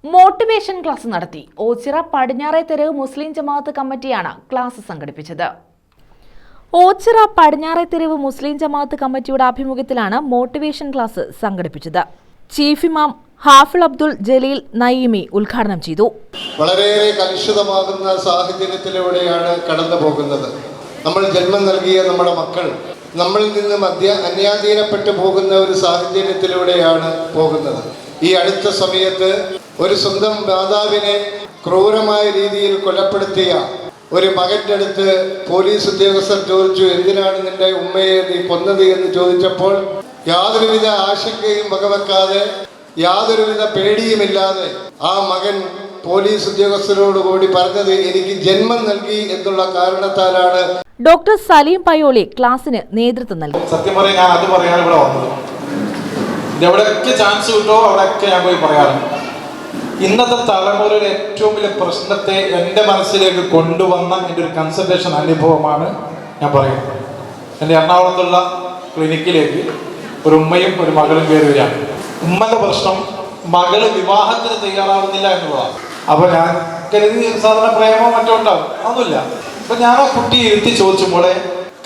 Motivation class നടത്തി. ഓച്ചിറ പടിഞ്ഞാറേ തെരുവ് മുസ്ലിം ജമാഅത്ത് കമ്മിറ്റിയാണ് ക്ലാസ് സംഘടിപ്പിച്ചത്. ഓച്ചിറ പടിഞ്ഞാറേ തെരുവ് മുസ്ലിം ജമാഅത്ത് കമ്മിറ്റിയുടെ ആഭിമുഖ്യത്തിലാണ് മോട്ടിവേഷൻ ക്ലാസ് സംഘടിപ്പിച്ചത്. ചീഫ് ഇമാം ഹാഫിൾ അബ്ദുൽ ജലീൽ നയീമി ഉദ്ഘാടനം ചെയ്തു. വളരെയേറെ കലുഷിതമാകുന്ന സാഹചര്യത്തിലൂടെയാണ് കടന്നു പോകുന്നത്. നമ്മൾ ജന്മം നൽകിയ നമ്മുടെ മക്കൾ നമ്മളിൽ നിന്നും അന്യാധീനപ്പെട്ടു പോകുന്ന ഒരു സാഹചര്യത്തിലൂടെയാണ് പോകുന്നത്. ഈ അടുത്ത സമയത്ത് ഒരു സ്വന്തം മാതാവിനെ ക്രൂരമായ രീതിയിൽ കൊലപ്പെടുത്തിയ ഒരു മകൻ്റെ അടുത്ത് പോലീസ് ഉദ്യോഗസ്ഥർ ചോദിച്ചു, എന്തിനാണ് നിന്റെ ഉമ്മയെ നീ കൊന്നത് എന്ന് ചോദിച്ചപ്പോൾ യാതൊരുവിധ ആശങ്കയും വകവെക്കാതെ യാതൊരുവിധ പേടിയുമില്ലാതെ ആ മകൻ പോലീസ് ഉദ്യോഗസ്ഥരോട് കൂടി പറഞ്ഞത് എനിക്ക് ജന്മം നൽകി എന്നുള്ള കാരണത്താലാണ്. ഡോക്ടർ സലീം പയ്യോളി ക്ലാസിന് നേതൃത്വം നൽകി. സത്യം പറയാൻ ഞാൻ അത് പറയാൻ ഇവിടെ വന്നത്, എവിടെയൊക്കെ ചാൻസ് കിട്ടോ അവിടെയൊക്കെ ഞാൻ പോയി പറയാറുണ്ട്. ഇന്നത്തെ തലമുറയുടെ ഏറ്റവും വലിയ പ്രശ്നത്തെ എൻ്റെ മനസ്സിലേക്ക് കൊണ്ടുവന്ന എൻ്റെ ഒരു കൺസൾട്ടേഷൻ അനുഭവമാണ് ഞാൻ പറയുന്നത്. എൻ്റെ എറണാകുളത്തുള്ള ക്ലിനിക്കിലേക്ക് ഒരു ഉമ്മയും ഒരു മകളും കയറി വരികയാണ്. ഉമ്മന്റെ പ്രശ്നം മകള് വിവാഹത്തിന് തയ്യാറാവുന്നില്ല എന്നുള്ളതാണ്. അപ്പൊ ഞാൻ കരുതി സാധാരണ പ്രേമോ മറ്റോ ഉണ്ടാവും, ഒന്നുമില്ല. അപ്പൊ ഞാൻ ആ കുട്ടിയെ ഇരുത്തി ചോദിച്ചു, മോളെ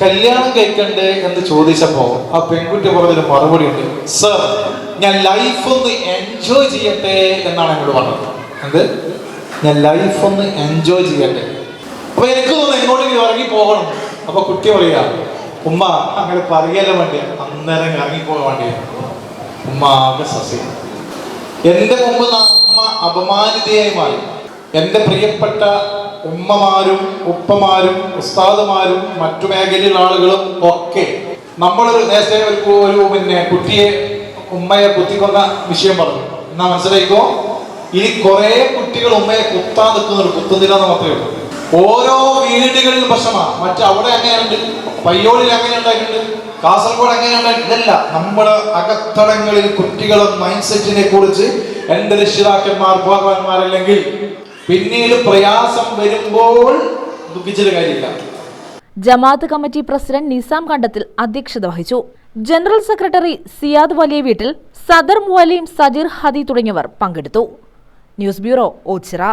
കല്യാണം കഴിക്കണ്ടേ എന്ന് ചോദിച്ചപ്പോ ആ പെൺകുട്ടി പറഞ്ഞൊരു മറുപടി ഉണ്ട്, സർ ഞാൻ ലൈഫ് ഒന്ന് എൻജോയ് ചെയ്യട്ടെ എന്നാണ് എന്നോട് പറഞ്ഞത്. എന്ത്? ഞാൻ ലൈഫ് ഒന്ന് എൻജോയ് ചെയ്യട്ടെ. അപ്പൊ എനിക്ക് തോന്നുന്നു എങ്ങോട്ടെങ്കിലും ഇറങ്ങി പോകണം. അപ്പൊ കുട്ടി പറയാ, ഉമ്മ അങ്ങനെ പറയല്ല വേണ്ടിയ, അന്നേരം ഇറങ്ങിപ്പോകാൻ വേണ്ടിയ. ഉമ്മ ആകെ സസ്യം. എന്റെ മുമ്പ് ഉമ്മ അപമാനിതയായി മാറി. എൻ്റെ പ്രിയപ്പെട്ട ഉമ്മമാരും ഉപ്പമാരും ഉസ്താദുമാരും മറ്റു മേഖലയിലുള്ള ആളുകളും ഒക്കെ നമ്മളൊരു നേരത്തെ ഒരു കുട്ടിയെ ഉമ്മയെ കുത്തിക്കൊന്ന വിഷയം പറഞ്ഞു. എന്നാ മനസ്സിലായിക്കോ, ഇനി കുറെ കുട്ടികൾ ഉമ്മയെ കുത്താൻ നിൽക്കുന്നവർ കുത്തുന്നില്ല എന്ന് മാത്രമേ ഉള്ളൂ. ഓരോ വീടുകളിൽ പ്രശ്നമാണ്. അവിടെ എങ്ങനെയുണ്ട്, പയ്യോളിൽ എങ്ങനെ ഉണ്ടായിട്ടുണ്ട്, കാസർഗോഡ് എങ്ങനെ ഉണ്ടായിട്ടുണ്ട്. ഇതല്ല, നമ്മുടെ അകത്തടങ്ങളിൽ കുട്ടികളുടെ മൈൻഡ് സെറ്റിനെ കുറിച്ച് എന്റെ രക്ഷിതാക്കന്മാർ ഭഗവാന്മാരല്ലെങ്കിൽ പിന്നീട് പ്രയാസം വരുമ്പോൾ ദുഃഖിച്ചിട്ട് കാര്യമില്ല. ജമാഅത്ത് കമ്മിറ്റി പ്രസിഡന്റ് നിസാം കണ്ടത്തിൽ അധ്യക്ഷത വഹിച്ചു. ജനറൽ സെക്രട്ടറി സിയാദ് വലിയ വീട്ടിൽ, സദർ മുഅല്ലിം സജീർ ഹദി തുടങ്ങിയവർ പങ്കെടുത്തു. News bureau, Ochira.